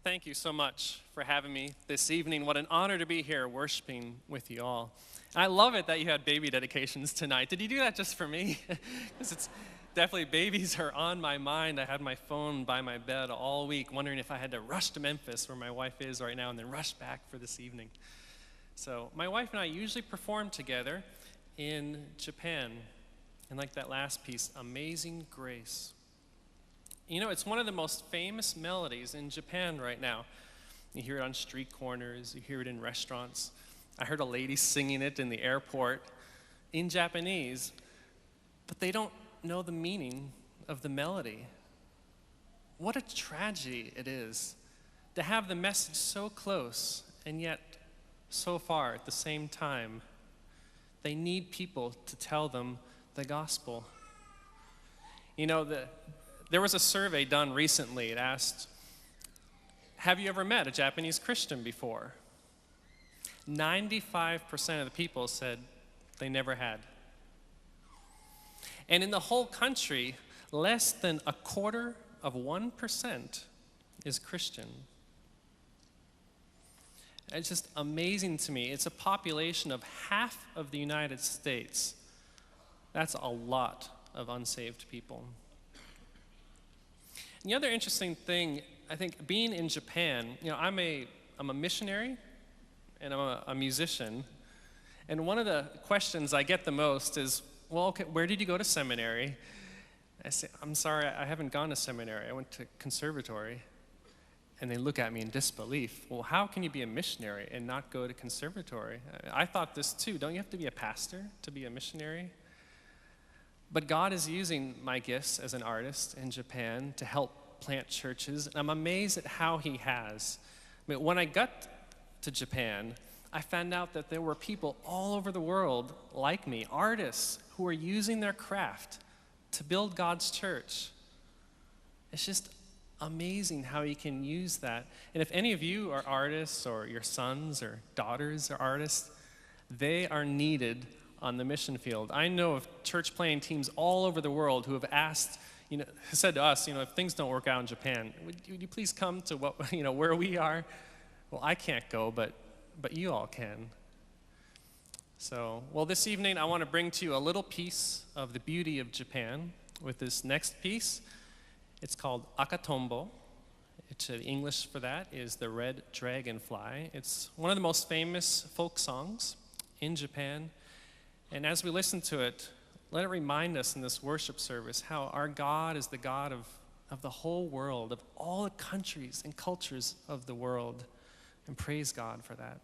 Thank you so much for having me this evening. What an honor to be here worshiping with you all. And I love it that you had baby dedications tonight. Did you do that just for me? Because it's definitely, babies are on my mind. I had my phone by my bed all week wondering if I had to rush to Memphis, where my wife is right now, and then rush back for this evening. So my wife and I usually perform together in Japan. And like that last piece, Amazing Grace. You know, it's one of the most famous melodies in Japan right now. You hear it on street corners, you hear it in restaurants. I heard a lady singing it in the airport in Japanese, but they don't know the meaning of the melody. What a tragedy it is to have the message so close and yet so far at the same time. They need people to tell them the gospel. You know, there was a survey done recently. It asked, have you ever met a Japanese Christian before? 95% of the people said they never had. And in the whole country, less than 1/4% is Christian. It's just amazing to me. It's a population of half of the United States. That's a lot of unsaved people. And the other interesting thing, I think, being in Japan, you know, I'm a missionary and I'm a musician. And one of the questions I get the most is, well, okay, where did you go to seminary? I say, I'm sorry, I haven't gone to seminary. I went to conservatory. And they look at me in disbelief. Well, how can you be a missionary and not go to conservatory? I thought this too. Don't you have to be a pastor to be a missionary? But God is using my gifts as an artist in Japan to help plant churches. And I'm amazed at how he has. I mean, when I got to Japan, I found out that there were people all over the world like me, artists who are using their craft to build God's church. It's just amazing how he can use that. And if any of you are artists, or your sons or daughters are artists, they are needed on the mission field. I know of church planting teams all over the world who have asked, said to us, if things don't work out in Japan, would you please come to where we are? Well, I can't go, but you all can. So, this evening I want to bring to you a little piece of the beauty of Japan with this next piece. It's called Akatombo. The English for that is the red dragonfly. It's one of the most famous folk songs in Japan. And as we listen to it, let it remind us in this worship service how our God is the God of the whole world, of all the countries and cultures of the world. And praise God for that.